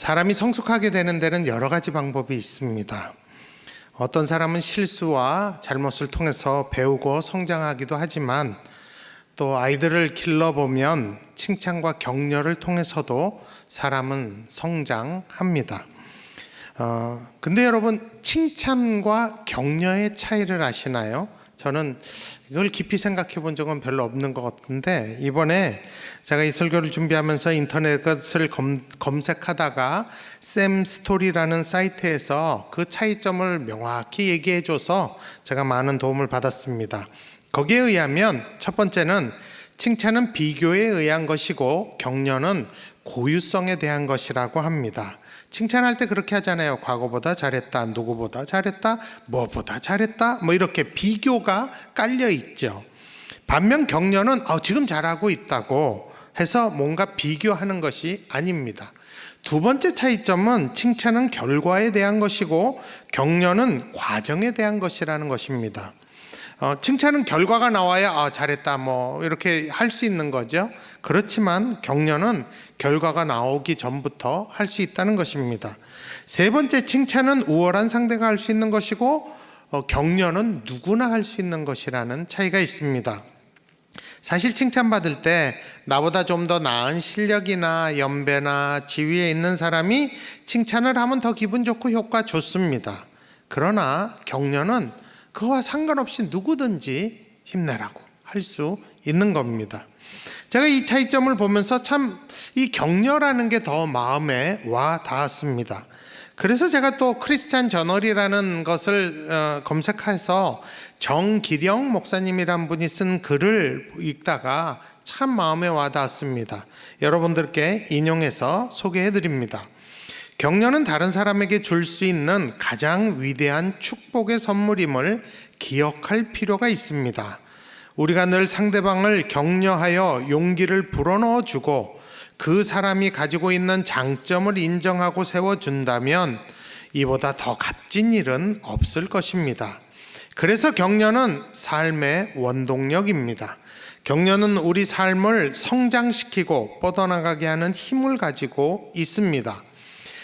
사람이 성숙하게 되는 데는 여러 가지 방법이 있습니다. 어떤 사람은 실수와 잘못을 통해서 배우고 성장하기도 하지만 또 아이들을 길러보면 칭찬과 격려를 통해서도 사람은 성장합니다. 근데 여러분, 칭찬과 격려의 차이를 아시나요? 저는 이걸 깊이 생각해 본 적은 별로 없는 것 같은데, 이번에 제가 이 설교를 준비하면서 인터넷을 검색하다가 샘 스토리라는 사이트에서 그 차이점을 명확히 얘기해 줘서 제가 많은 도움을 받았습니다. 거기에 의하면 첫 번째는 칭찬은 비교에 의한 것이고 격려는 고유성에 대한 것이라고 합니다. 칭찬할 때 그렇게 하잖아요. 과거보다 잘했다, 누구보다 잘했다, 뭐보다 잘했다, 뭐 이렇게 비교가 깔려 있죠. 반면 격려는 지금 잘하고 있다고 해서 뭔가 비교하는 것이 아닙니다. 두 번째 차이점은 칭찬은 결과에 대한 것이고 격려는 과정에 대한 것이라는 것입니다. 칭찬은 결과가 나와야 잘했다 뭐 이렇게 할 수 있는 거죠. 그렇지만 격려는 결과가 나오기 전부터 할 수 있다는 것입니다. 세 번째, 칭찬은 우월한 상대가 할 수 있는 것이고 격려는 누구나 할 수 있는 것이라는 차이가 있습니다. 사실 칭찬받을 때 나보다 좀 더 나은 실력이나 연배나 지위에 있는 사람이 칭찬을 하면 더 기분 좋고 효과 좋습니다. 그러나 격려는 그와 상관없이 누구든지 힘내라고 할 수 있는 겁니다. 제가 이 차이점을 보면서 참 이 격려라는 게 더 마음에 와 닿았습니다. 그래서 제가 또 크리스찬 저널이라는 것을 검색해서 정기령 목사님이란 분이 쓴 글을 읽다가 참 마음에 와 닿았습니다. 여러분들께 인용해서 소개해 드립니다. 격려는 다른 사람에게 줄 수 있는 가장 위대한 축복의 선물임을 기억할 필요가 있습니다. 우리가 늘 상대방을 격려하여 용기를 불어넣어 주고 그 사람이 가지고 있는 장점을 인정하고 세워준다면 이보다 더 값진 일은 없을 것입니다. 그래서 격려는 삶의 원동력입니다. 격려는 우리 삶을 성장시키고 뻗어나가게 하는 힘을 가지고 있습니다.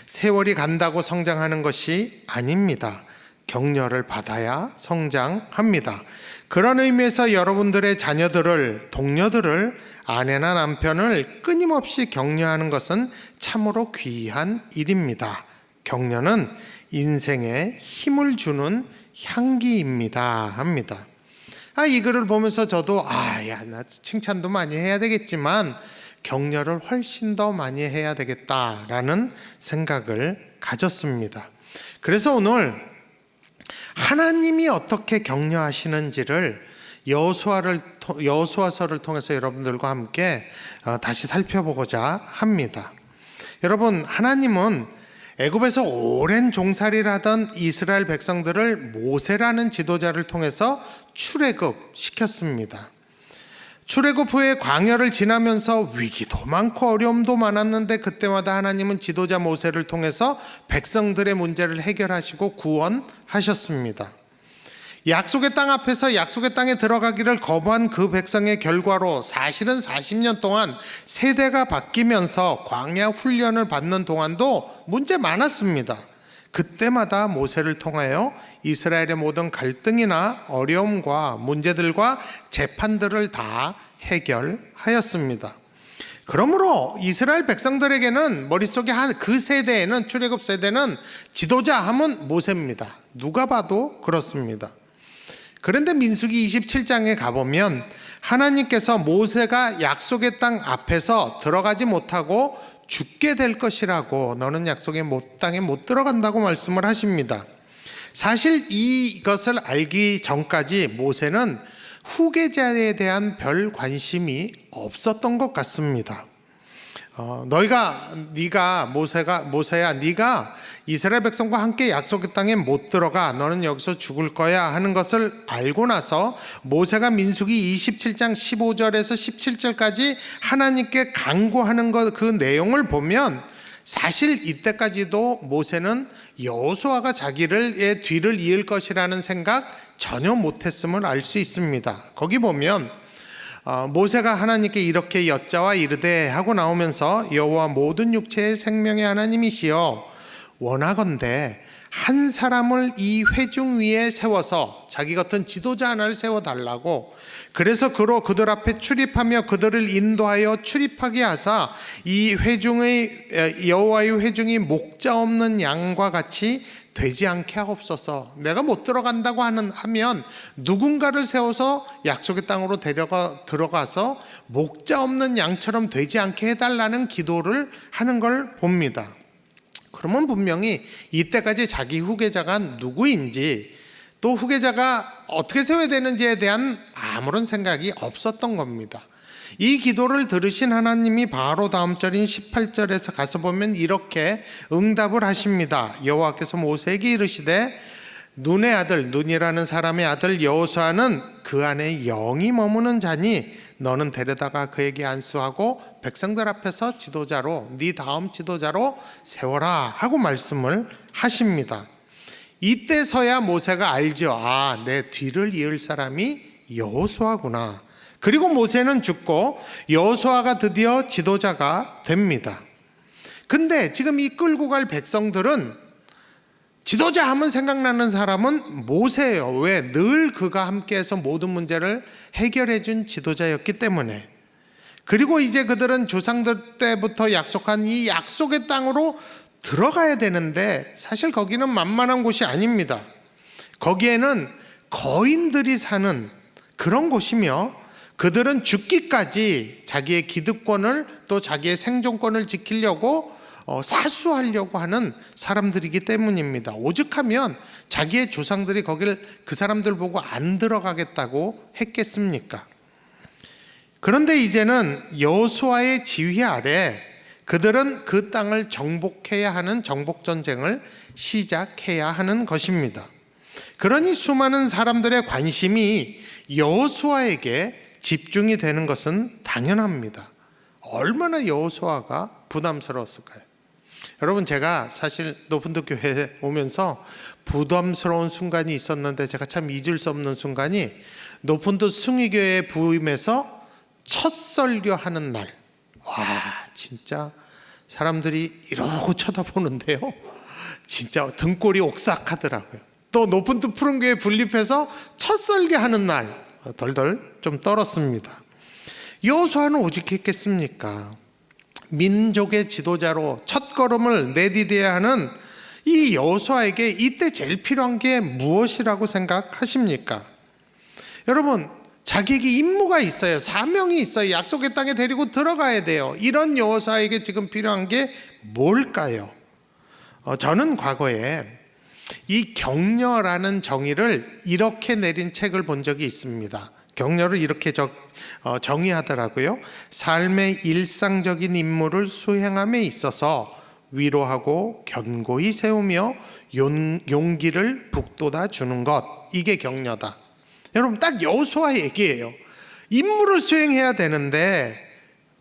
세월이 간다고 성장하는 것이 아닙니다. 격려를 받아야 성장합니다. 그런 의미에서 여러분들의 자녀들을, 동료들을, 아내나 남편을 끊임없이 격려하는 것은 참으로 귀한 일입니다. 격려는 인생에 힘을 주는 향기입니다. 합니다. 이 글을 보면서 저도 나 칭찬도 많이 해야 되겠지만 격려를 훨씬 더 많이 해야 되겠다라는 생각을 가졌습니다. 그래서 오늘 하나님이 어떻게 격려하시는지를 여호수아서를 통해서 여러분들과 함께 다시 살펴보고자 합니다. 여러분, 하나님은 애굽에서 오랜 종살이를 하던 이스라엘 백성들을 모세라는 지도자를 통해서 출애굽시켰습니다. 출애굽 후에 광야를 지나면서 위기도 많고 어려움도 많았는데 그때마다 하나님은 지도자 모세를 통해서 백성들의 문제를 해결하시고 구원하셨습니다. 약속의 땅 앞에서 약속의 땅에 들어가기를 거부한 그 백성의 결과로 사실은 40년 동안 세대가 바뀌면서 광야 훈련을 받는 동안도 문제 많았습니다. 그때마다 모세를 통하여 이스라엘의 모든 갈등이나 어려움과 문제들과 재판들을 다 해결하였습니다. 그러므로 이스라엘 백성들에게는 머릿속에 그 세대에는, 출애굽 세대는 지도자 하면 모세입니다. 누가 봐도 그렇습니다. 그런데 민수기 27장에 가보면 하나님께서 모세가 약속의 땅 앞에서 들어가지 못하고 죽게 될 것이라고, 너는 약속의 땅에 못 들어간다고 말씀을 하십니다. 사실 이것을 알기 전까지 모세는 후계자에 대한 별 관심이 없었던 것 같습니다. 모세야, 네가 이스라엘 백성과 함께 약속의 땅에 못 들어가, 너는 여기서 죽을 거야 하는 것을 알고 나서 모세가 민수기 27장 15절에서 17절까지 하나님께 간구하는 그 내용을 보면 사실 이때까지도 모세는 여호수아가 자기의 뒤를 이을 것이라는 생각 전혀 못했음을 알 수 있습니다. 거기 보면 모세가 하나님께 이렇게 여짜와 이르되 하고 나오면서 여호와 모든 육체의 생명의 하나님이시여 원하건대 한 사람을 이 회중 위에 세워서 자기 같은 지도자 하나를 세워달라고, 그래서 그들 앞에 출입하며 그들을 인도하여 출입하게 하사 이 회중의 여호와의 회중이 목자 없는 양과 같이 되지 않게 하옵소서. 내가 못 들어간다고 하면 누군가를 세워서 약속의 땅으로 들어가서 목자 없는 양처럼 되지 않게 해달라는 기도를 하는 걸 봅니다. 그러면 분명히 이때까지 자기 후계자가 누구인지, 또 후계자가 어떻게 세워야 되는지에 대한 아무런 생각이 없었던 겁니다. 이 기도를 들으신 하나님이 바로 다음 절인 18절에서 가서 보면 이렇게 응답을 하십니다. 여호와께서 모세에게 이르시되 눈의 아들, 눈이라는 사람의 아들 여호수아는 그 안에 영이 머무는 자니 너는 데려다가 그에게 안수하고 백성들 앞에서 지도자로, 네 다음 지도자로 세워라 하고 말씀을 하십니다. 이때서야 모세가 알죠. 내 뒤를 이을 사람이 여호수아구나. 그리고 모세는 죽고 여호수아가 드디어 지도자가 됩니다. 근데 지금 이 끌고 갈 백성들은 지도자 하면 생각나는 사람은 모세예요. 왜? 늘 그가 함께해서 모든 문제를 해결해 준 지도자였기 때문에. 그리고 이제 그들은 조상들 때부터 약속한 이 약속의 땅으로 들어가야 되는데 사실 거기는 만만한 곳이 아닙니다. 거기에는 거인들이 사는 그런 곳이며, 그들은 죽기까지 자기의 기득권을, 또 자기의 생존권을 지키려고 사수하려고 하는 사람들이기 때문입니다. 오죽하면 자기의 조상들이 거기를 그 사람들 보고 안 들어가겠다고 했겠습니까? 그런데 이제는 여호수아의 지휘 아래 그들은 그 땅을 정복해야 하는 정복전쟁을 시작해야 하는 것입니다. 그러니 수많은 사람들의 관심이 여호수아에게 집중이 되는 것은 당연합니다. 얼마나 여호수아가 부담스러웠을까요? 여러분, 제가 사실 높은도 교회에 오면서 부담스러운 순간이 있었는데, 제가 참 잊을 수 없는 순간이 높은도 숭의교회에 부임해서 첫 설교하는 날. 진짜 사람들이 이러고 쳐다보는데요, 진짜 등골이 옥삭하더라고요. 또 높은도 푸른교회 분립해서 첫 설교하는 날 덜덜 좀 떨었습니다. 여호수아는 오직했겠습니까? 민족의 지도자로 첫걸음을 내디뎌야 하는 이 여호수아에게 이때 제일 필요한 게 무엇이라고 생각하십니까? 여러분, 자기에게 임무가 있어요. 사명이 있어요. 약속의 땅에 데리고 들어가야 돼요. 이런 여호수아에게 지금 필요한 게 뭘까요? 저는 과거에 이 격려라는 정의를 이렇게 내린 책을 본 적이 있습니다. 격려를 이렇게 정의하더라고요. 삶의 일상적인 임무를 수행함에 있어서 위로하고 견고히 세우며 용기를 북돋아 주는 것, 이게 격려다. 여러분, 딱 여호수아 얘기예요. 임무를 수행해야 되는데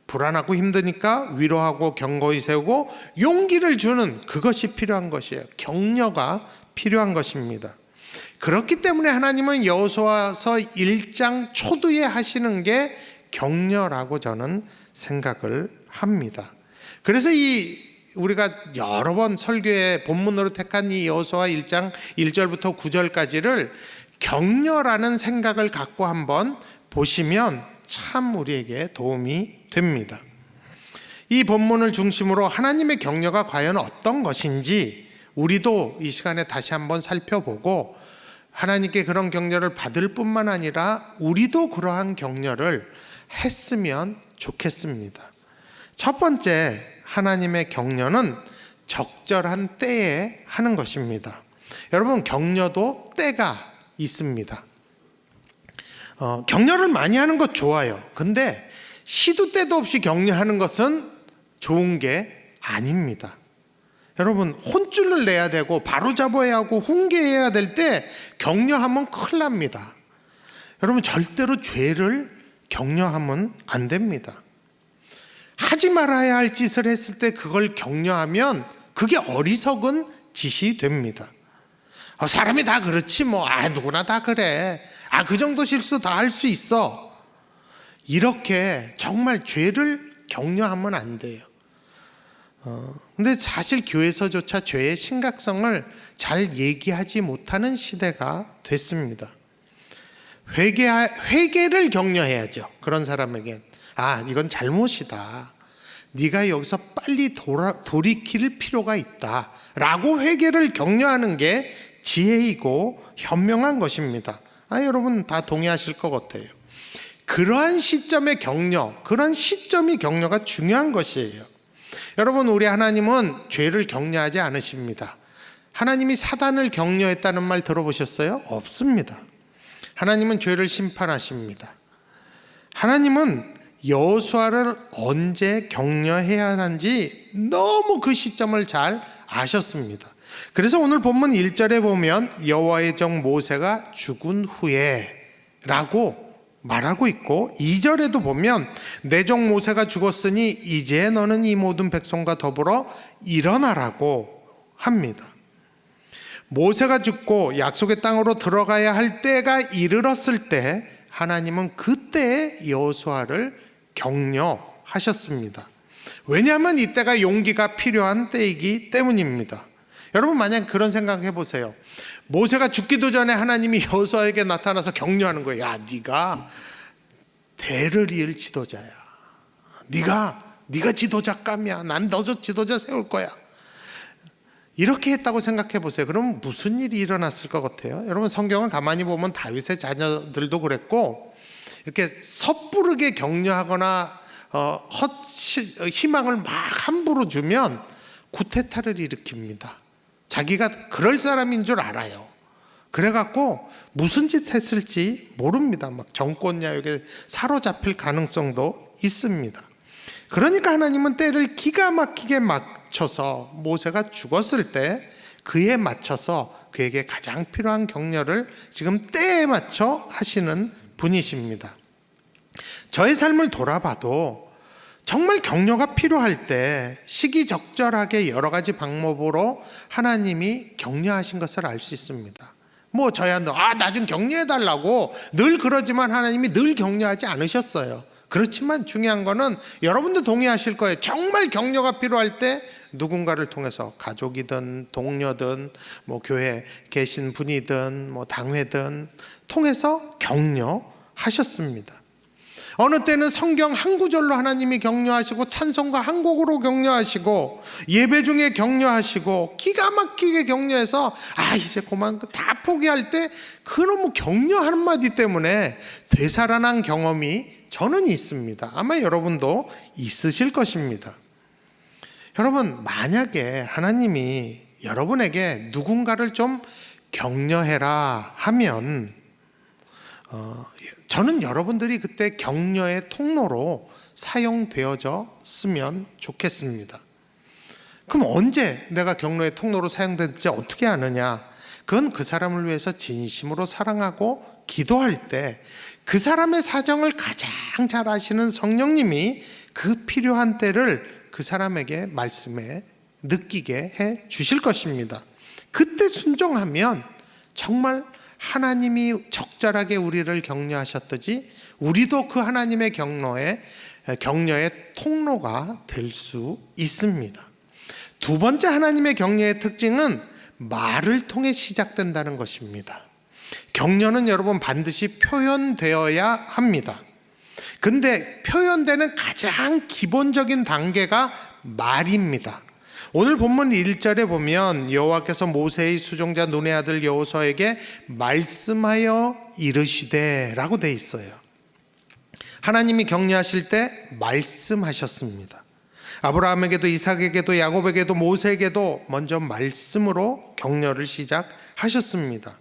불안하고 힘드니까 위로하고 견고히 세우고 용기를 주는, 그것이 필요한 것이에요. 격려가 필요한 것입니다. 그렇기 때문에 하나님은 여호수아서 1장 초두에 하시는 게 격려라고 저는 생각을 합니다. 그래서 우리가 여러 번 설교의 본문으로 택한 이 여호수아 1장 1절부터 9절까지를 격려라는 생각을 갖고 한번 보시면 참 우리에게 도움이 됩니다. 이 본문을 중심으로 하나님의 격려가 과연 어떤 것인지 우리도 이 시간에 다시 한번 살펴보고, 하나님께 그런 격려를 받을 뿐만 아니라 우리도 그러한 격려를 했으면 좋겠습니다. 첫 번째, 하나님의 격려는 적절한 때에 하는 것입니다. 여러분, 격려도 때가 있습니다. 격려를 많이 하는 것 좋아요. 근데 시도 때도 없이 격려하는 것은 좋은 게 아닙니다. 여러분, 혼쭐을 내야 되고 바로잡아야 하고 훈계해야 될 때 격려하면 큰일 납니다. 여러분, 절대로 죄를 격려하면 안 됩니다. 하지 말아야 할 짓을 했을 때 그걸 격려하면 그게 어리석은 짓이 됩니다. 사람이 다 그렇지 뭐, 누구나 다 그래. 그 정도 실수 다 할 수 있어. 이렇게 정말 죄를 격려하면 안 돼요. 근데 사실 교회에서조차 죄의 심각성을 잘 얘기하지 못하는 시대가 됐습니다. 회개를 격려해야죠. 그런 사람에겐 이건 잘못이다, 네가 여기서 빨리 돌이킬 필요가 있다 라고 회개를 격려하는 게 지혜이고 현명한 것입니다. 여러분 다 동의하실 것 같아요. 그러한 시점의 격려, 그런 시점이 격려가 중요한 것이에요. 여러분, 우리 하나님은 죄를 격려하지 않으십니다. 하나님이 사단을 격려했다는 말 들어보셨어요? 없습니다. 하나님은 죄를 심판하십니다. 하나님은 여호수아를 언제 격려해야 하는지 너무 그 시점을 잘 아셨습니다. 그래서 오늘 본문 1절에 보면 여호와의 종 모세가 죽은 후에 라고 말하고 있고, 2절에도 보면 내 종 모세가 죽었으니 이제 너는 이 모든 백성과 더불어 일어나라고 합니다. 모세가 죽고 약속의 땅으로 들어가야 할 때가 이르렀을 때 하나님은 그때 여호수아를 격려하셨습니다. 왜냐하면 이때가 용기가 필요한 때이기 때문입니다. 여러분, 만약 그런 생각 해보세요. 모세가 죽기도 전에 하나님이 여호수아에게 나타나서 격려하는 거예요. 네가 대를 이을 지도자야. 네가 지도자감이야. 난 너도 지도자 세울 거야. 이렇게 했다고 생각해 보세요. 그럼 무슨 일이 일어났을 것 같아요? 여러분, 성경을 가만히 보면 다윗의 자녀들도 그랬고, 이렇게 섣부르게 격려하거나 희망을 막 함부로 주면 구테타를 일으킵니다. 자기가 그럴 사람인 줄 알아요. 그래갖고 무슨 짓 했을지 모릅니다. 막 정권야욕에 사로잡힐 가능성도 있습니다. 그러니까 하나님은 때를 기가 막히게 맞춰서 모세가 죽었을 때 그에 맞춰서 그에게 가장 필요한 격려를 지금 때에 맞춰 하시는 분이십니다. 저의 삶을 돌아봐도 정말 격려가 필요할 때 시기적절하게 여러 가지 방법으로 하나님이 격려하신 것을 알 수 있습니다. 저야 나 좀 격려해달라고 늘 그러지만 하나님이 늘 격려하지 않으셨어요. 그렇지만 중요한 거는 여러분도 동의하실 거예요. 정말 격려가 필요할 때 누군가를 통해서, 가족이든 동료든 교회에 계신 분이든 당회든 통해서 격려하셨습니다. 어느 때는 성경 한 구절로 하나님이 격려하시고, 찬송가 한 곡으로 격려하시고, 예배 중에 격려하시고, 기가 막히게 격려해서 이제 그만 다 포기할 때 그 너무 격려 한마디 때문에 되살아난 경험이 저는 있습니다. 아마 여러분도 있으실 것입니다. 여러분, 만약에 하나님이 여러분에게 누군가를 좀 격려해라 하면 저는 여러분들이 그때 격려의 통로로 사용되어졌으면 좋겠습니다. 그럼 언제 내가 격려의 통로로 사용될지 어떻게 아느냐? 그건 그 사람을 위해서 진심으로 사랑하고 기도할 때 그 사람의 사정을 가장 잘 아시는 성령님이 그 필요한 때를 그 사람에게 말씀에 느끼게 해 주실 것입니다. 그때 순종하면 정말 하나님이 적절하게 우리를 격려하셨듯이 우리도 그 하나님의 격려의 통로가 될 수 있습니다. 두 번째 하나님의 격려의 특징은 말을 통해 시작된다는 것입니다. 격려는 여러분 반드시 표현되어야 합니다. 근데 표현되는 가장 기본적인 단계가 말입니다. 오늘 본문 1절에 보면 여호와께서 모세의 수종자 눈의 아들 여호수아에게 말씀하여 이르시되 라고 돼 있어요. 하나님이 격려하실 때 말씀하셨습니다. 아브라함에게도 이삭에게도 야곱에게도 모세에게도 먼저 말씀으로 격려를 시작하셨습니다.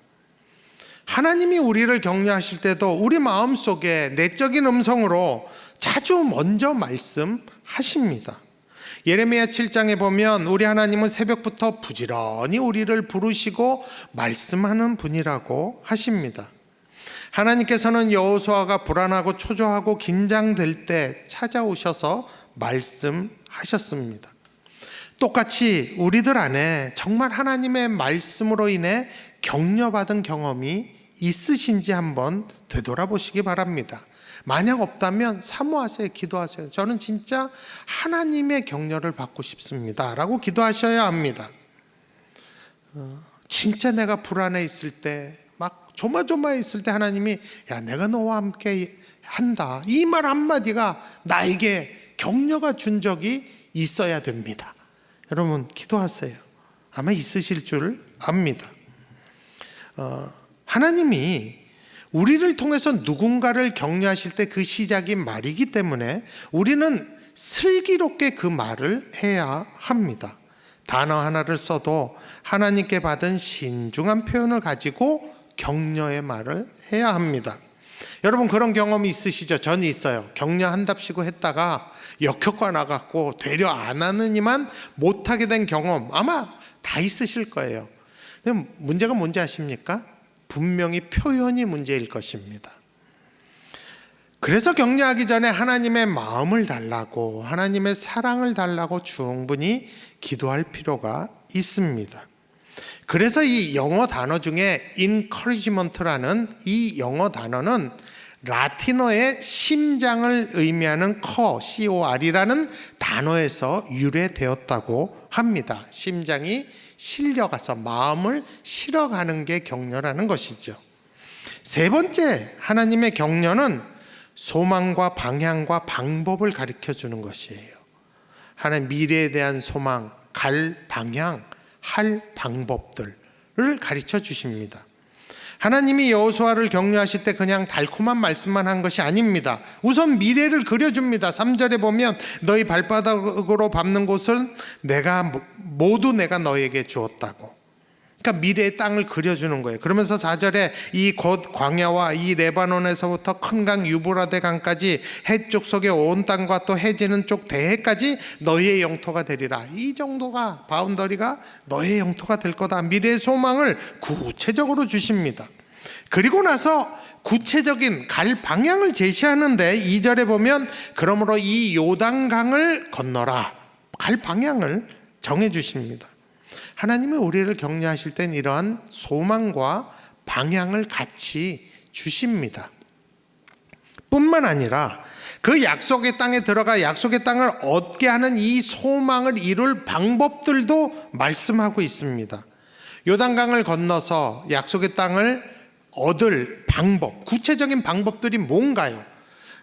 하나님이 우리를 격려하실 때도 우리 마음속에 내적인 음성으로 자주 먼저 말씀하십니다. 예레미야 7장에 보면 우리 하나님은 새벽부터 부지런히 우리를 부르시고 말씀하는 분이라고 하십니다. 하나님께서는 여호수아가 불안하고 초조하고 긴장될 때 찾아오셔서 말씀하셨습니다. 똑같이 우리들 안에 정말 하나님의 말씀으로 인해 격려받은 경험이 있으신지 한번 되돌아보시기 바랍니다. 만약 없다면 사모하세요. 기도하세요. 저는 진짜 하나님의 격려를 받고 싶습니다 라고 기도하셔야 합니다. 진짜 내가 불안해 있을 때, 막 조마조마해 있을 때 하나님이 야, 내가 너와 함께 한다, 이 말 한마디가 나에게 격려가 준 적이 있어야 됩니다. 여러분 기도하세요. 아마 있으실 줄 압니다. 하나님이 우리를 통해서 누군가를 격려하실 때 그 시작이 말이기 때문에 우리는 슬기롭게 그 말을 해야 합니다. 단어 하나를 써도 하나님께 받은 신중한 표현을 가지고 격려의 말을 해야 합니다. 여러분 그런 경험이 있으시죠? 저는 있어요. 격려한답시고 했다가 역효과 나갖고 되려 안 하느니만 못하게 된 경험 아마 다 있으실 거예요. 근데 문제가 뭔지 아십니까? 분명히 표현이 문제일 것입니다. 그래서 격려하기 전에 하나님의 마음을 달라고, 하나님의 사랑을 달라고 충분히 기도할 필요가 있습니다. 그래서 이 영어 단어 중에 encouragement라는 이 영어 단어는 라틴어의 심장을 의미하는 COR이라는 단어에서 유래되었다고 합니다. 심장이 실려가서 마음을 실어가는 게 격려라는 것이죠. 세 번째, 하나님의 격려는 소망과 방향과 방법을 가르쳐 주는 것이에요. 하나님 미래에 대한 소망, 갈 방향, 할 방법들을 가르쳐 주십니다. 하나님이 여호수아를 격려하실 때 그냥 달콤한 말씀만 한 것이 아닙니다. 우선 미래를 그려줍니다. 3절에 보면 너희 발바닥으로 밟는 곳은 모두 내가 너에게 주었다고. 그러니까 미래의 땅을 그려주는 거예요. 그러면서 4절에 이 곧 광야와 이 레바논에서부터 큰 강 유브라데 강까지 해쪽 속의 온 땅과 또 해지는 쪽 대해까지 너희의 영토가 되리라. 이 정도가 바운더리가 너희의 영토가 될 거다. 미래의 소망을 구체적으로 주십니다. 그리고 나서 구체적인 갈 방향을 제시하는데 2절에 보면 그러므로 이 요단강을 건너라. 갈 방향을 정해 주십니다. 하나님이 우리를 격려하실 땐 이러한 소망과 방향을 같이 주십니다. 뿐만 아니라 그 약속의 땅에 들어가 약속의 땅을 얻게 하는 이 소망을 이룰 방법들도 말씀하고 있습니다. 요단강을 건너서 약속의 땅을 얻을 방법, 구체적인 방법들이 뭔가요?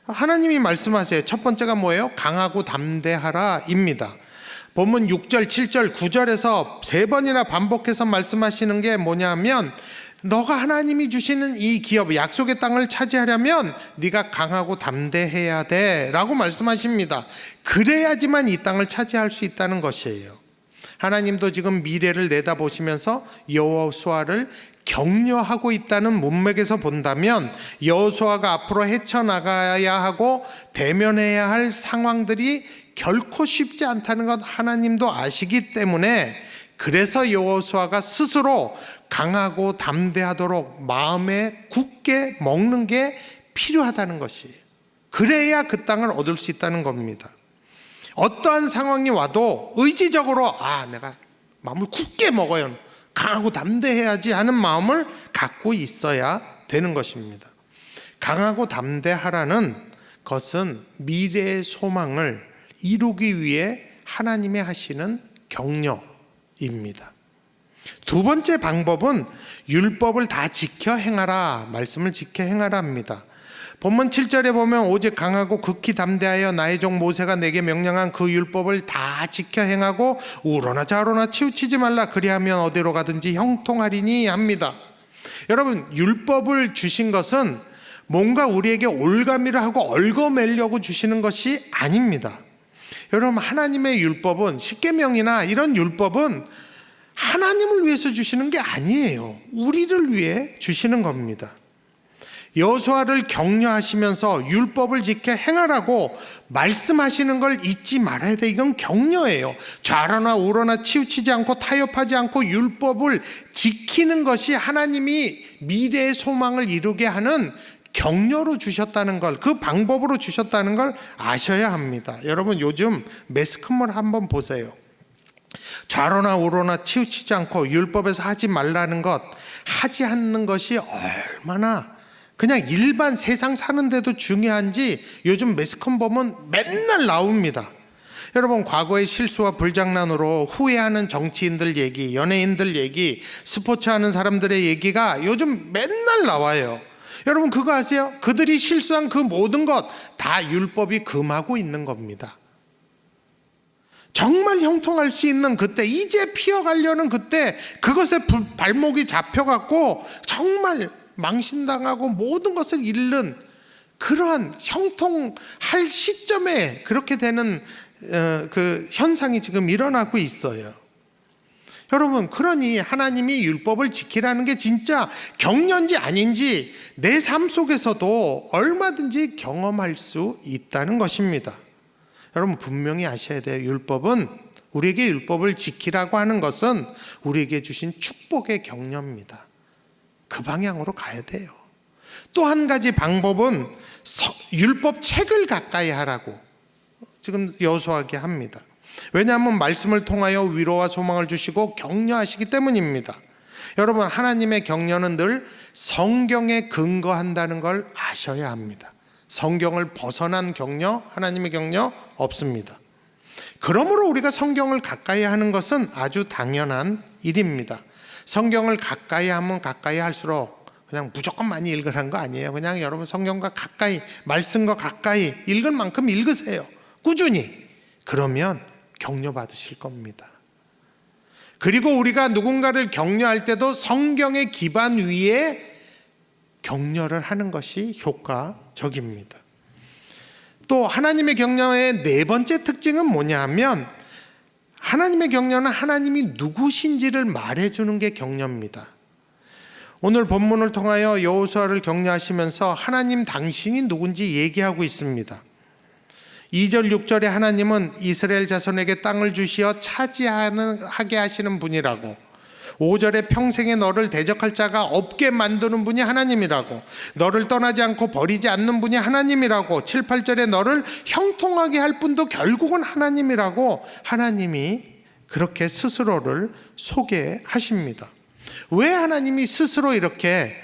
하나님이 말씀하세요. 첫 번째가 뭐예요? 강하고 담대하라 입니다. 본문 6절, 7절, 9절에서 3번이나 반복해서 말씀하시는 게 뭐냐면 너가 하나님이 주시는 이 기업, 약속의 땅을 차지하려면 네가 강하고 담대해야 돼 라고 말씀하십니다. 그래야지만 이 땅을 차지할 수 있다는 것이에요. 하나님도 지금 미래를 내다보시면서 여호수아를 격려하고 있다는 문맥에서 본다면 여호수아가 앞으로 헤쳐나가야 하고 대면해야 할 상황들이 결코 쉽지 않다는 것 하나님도 아시기 때문에 그래서 여호수아가 스스로 강하고 담대하도록 마음에 굳게 먹는 게 필요하다는 것이에요. 그래야 그 땅을 얻을 수 있다는 겁니다. 어떠한 상황이 와도 의지적으로 내가 마음을 굳게 먹어요. 강하고 담대해야지 하는 마음을 갖고 있어야 되는 것입니다. 강하고 담대하라는 것은 미래의 소망을 이루기 위해 하나님이 하시는 격려입니다. 두 번째 방법은 율법을 다 지켜 행하라, 말씀을 지켜 행하라 합니다. 본문 7절에 보면 오직 강하고 극히 담대하여 나의 종 모세가 내게 명령한 그 율법을 다 지켜 행하고 우로나 좌로나 치우치지 말라. 그리하면 어디로 가든지 형통하리니 합니다. 여러분, 율법을 주신 것은 뭔가 우리에게 올가미를 하고 얽어매려고 주시는 것이 아닙니다. 여러분, 하나님의 율법은, 십계명이나 이런 율법은 하나님을 위해서 주시는 게 아니에요. 우리를 위해 주시는 겁니다. 여호수아를 격려하시면서 율법을 지켜 행하라고 말씀하시는 걸 잊지 말아야 돼. 이건 격려예요. 좌로나 우로나 치우치지 않고 타협하지 않고 율법을 지키는 것이 하나님이 미래의 소망을 이루게 하는 격려로 주셨다는 걸, 그 방법으로 주셨다는 걸 아셔야 합니다. 여러분, 요즘 매스컴을 한번 보세요. 좌로나 우로나 치우치지 않고 율법에서 하지 말라는 것, 하지 않는 것이 얼마나 그냥 일반 세상 사는데도 중요한지 요즘 매스컴 보면 맨날 나옵니다. 여러분, 과거의 실수와 불장난으로 후회하는 정치인들 얘기, 연예인들 얘기, 스포츠하는 사람들의 얘기가 요즘 맨날 나와요. 여러분, 그거 아세요? 그들이 실수한 그 모든 것 다 율법이 금하고 있는 겁니다. 정말 형통할 수 있는 그때, 이제 피어가려는 그때, 그것에 발목이 잡혀갖고 정말 망신당하고 모든 것을 잃는 그러한 형통할 시점에 그렇게 되는 그 현상이 지금 일어나고 있어요. 여러분, 그러니 하나님이 율법을 지키라는 게 진짜 격려인지 아닌지 내 삶 속에서도 얼마든지 경험할 수 있다는 것입니다. 여러분, 분명히 아셔야 돼요. 율법은, 우리에게 율법을 지키라고 하는 것은 우리에게 주신 축복의 격려입니다. 그 방향으로 가야 돼요. 또 한 가지 방법은 율법 책을 가까이 하라고 지금 여호수아에게 합니다. 왜냐하면 말씀을 통하여 위로와 소망을 주시고 격려하시기 때문입니다. 여러분, 하나님의 격려는 늘 성경에 근거한다는 걸 아셔야 합니다. 성경을 벗어난 격려, 하나님의 격려 없습니다. 그러므로 우리가 성경을 가까이 하는 것은 아주 당연한 일입니다. 성경을 가까이 하면 가까이 할수록 그냥 무조건 많이 읽으라는 거 아니에요. 그냥 여러분, 성경과 가까이, 말씀과 가까이 읽을 만큼 읽으세요. 꾸준히. 그러면 격려받으실 겁니다. 그리고 우리가 누군가를 격려할 때도 성경의 기반 위에 격려를 하는 것이 효과적입니다. 또 하나님의 격려의 네 번째 특징은 뭐냐 하면, 하나님의 격려는 하나님이 누구신지를 말해주는 게 격려입니다. 오늘 본문을 통하여 여호수아를 격려하시면서 하나님 당신이 누군지 얘기하고 있습니다. 2절 6절에 하나님은 이스라엘 자손에게 땅을 주시어 차지하게 하시는 분이라고, 5절에 평생에 너를 대적할 자가 없게 만드는 분이 하나님이라고, 너를 떠나지 않고 버리지 않는 분이 하나님이라고, 7, 8절에 너를 형통하게 할 분도 결국은 하나님이라고 하나님이 그렇게 스스로를 소개하십니다. 왜 하나님이 스스로 이렇게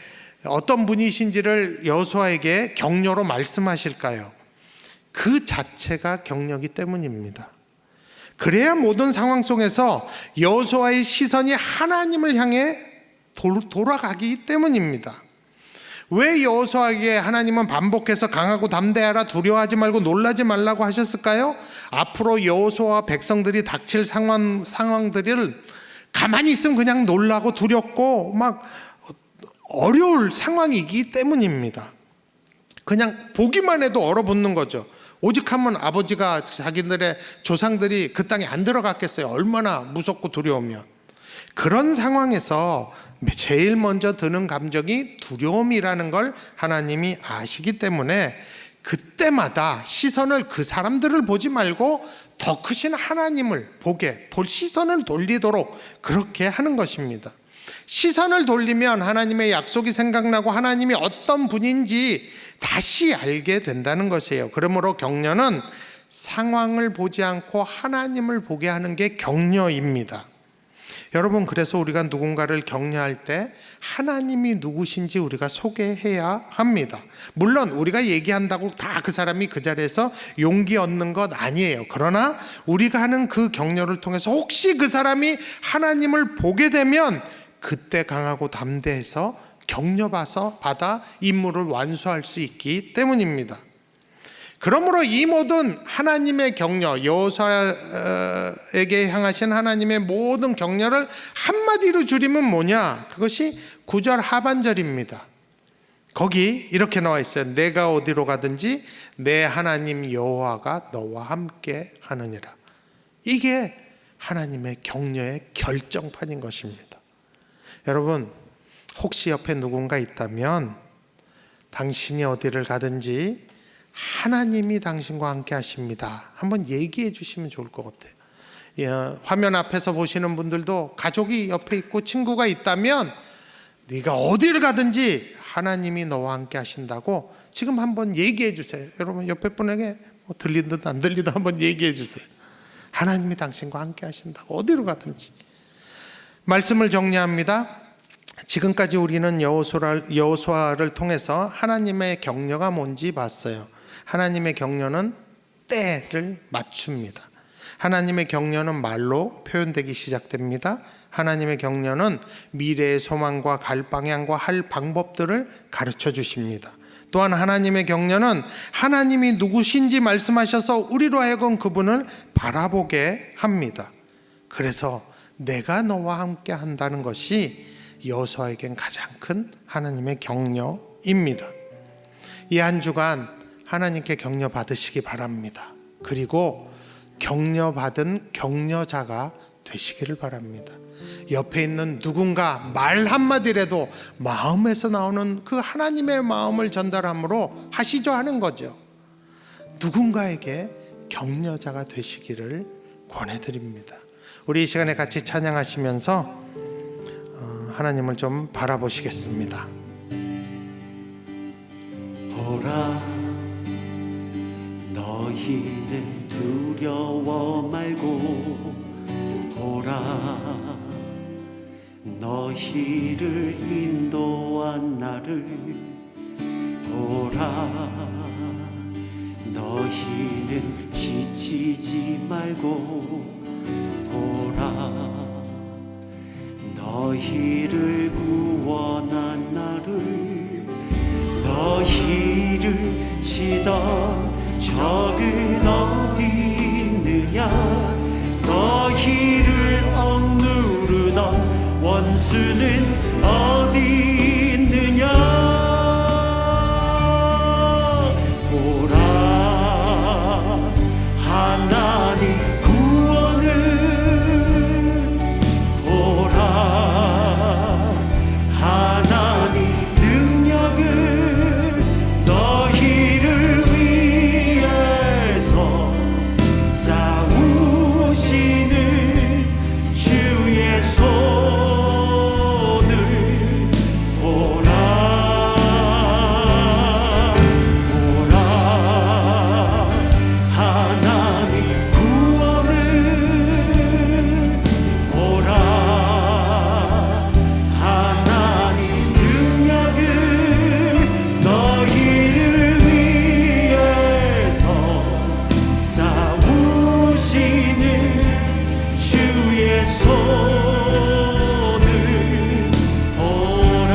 어떤 분이신지를 여호수아에게 격려로 말씀하실까요? 그 자체가 격려이기 때문입니다. 그래야 모든 상황 속에서 여호수아의 시선이 하나님을 향해 돌아가기 때문입니다. 왜 여호수아에게 하나님은 반복해서 강하고 담대하라, 두려워하지 말고 놀라지 말라고 하셨을까요? 앞으로 여호수아와 백성들이 닥칠 상황들을 가만히 있으면 그냥 놀라고 두렵고 막 어려울 상황이기 때문입니다. 그냥 보기만 해도 얼어붙는 거죠. 오직하면 아버지가, 자기들의 조상들이 그 땅에 안 들어갔겠어요. 얼마나 무섭고 두려우면. 그런 상황에서 제일 먼저 드는 감정이 두려움이라는 걸 하나님이 아시기 때문에 그때마다 시선을 그 사람들을 보지 말고 더 크신 하나님을 보게, 시선을 돌리도록 그렇게 하는 것입니다. 시선을 돌리면 하나님의 약속이 생각나고 하나님이 어떤 분인지 다시 알게 된다는 것이에요. 그러므로 격려는 상황을 보지 않고 하나님을 보게 하는 게 격려입니다. 여러분, 그래서 우리가 누군가를 격려할 때 하나님이 누구신지 우리가 소개해야 합니다. 물론 우리가 얘기한다고 다 그 사람이 그 자리에서 용기 얻는 것 아니에요. 그러나 우리가 하는 그 격려를 통해서 혹시 그 사람이 하나님을 보게 되면 그때 강하고 담대해서 격려받아 임무를 완수할 수 있기 때문입니다. 그러므로 이 모든 하나님의 격려, 여호수아에게 향하신 하나님의 모든 격려를 한마디로 줄이면 뭐냐? 그것이 9절 하반절입니다. 거기 이렇게 나와 있어요. 내가 어디로 가든지 내 하나님 여호와가 너와 함께 하느니라. 이게 하나님의 격려의 결정판인 것입니다. 여러분, 혹시 옆에 누군가 있다면 당신이 어디를 가든지 하나님이 당신과 함께 하십니다. 한번 얘기해 주시면 좋을 것 같아요. 화면 앞에서 보시는 분들도 가족이 옆에 있고 친구가 있다면 네가 어디를 가든지 하나님이 너와 함께 하신다고 지금 한번 얘기해 주세요. 여러분, 옆에 분에게 들리든 안 들리든 한번 얘기해 주세요. 하나님이 당신과 함께 하신다고, 어디로 가든지. 말씀을 정리합니다. 지금까지 우리는 여호수아를 통해서 하나님의 격려가 뭔지 봤어요. 하나님의 격려는 때를 맞춥니다. 하나님의 격려는 말로 표현되기 시작됩니다. 하나님의 격려는 미래의 소망과 갈 방향과 할 방법들을 가르쳐 주십니다. 또한 하나님의 격려는 하나님이 누구신지 말씀하셔서 우리로 하여금 그분을 바라보게 합니다. 그래서 내가 너와 함께 한다는 것이 여호수아에겐 가장 큰 하나님의 격려입니다. 이 한 주간 하나님께 격려 받으시기 바랍니다. 그리고 격려받은 격려자가 되시기를 바랍니다. 옆에 있는 누군가 말 한마디라도 마음에서 나오는 그 하나님의 마음을 전달함으로 하시죠 하는 거죠. 누군가에게 격려자가 되시기를 권해드립니다. 우리 이 시간에 같이 찬양하시면서 하나님을 좀 바라보시겠습니다. 보라, 너희는 두려워 말고 보라, 너희를 인도한 나를 보라, 너희는 지치지 말고 보라, 너희를 구원한 나를, 너희를 치던 적은 어디 있느냐, 너희를 억누르던 원수는 어디 있느냐. 보라, 하나님 구원을 보라, 하나님 능력을 너희를 위해서 싸우시는 주의 손을 보라, 보라, 하나님 구원을 보라, 하나님 능력을 너희를 위해서 싸우시는 주의 손을 보라.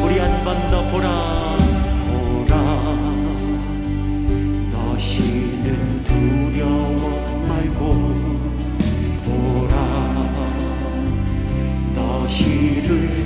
우리 한 번 더 보라, 보라, 너희는 두려워 말고 보라, 너희를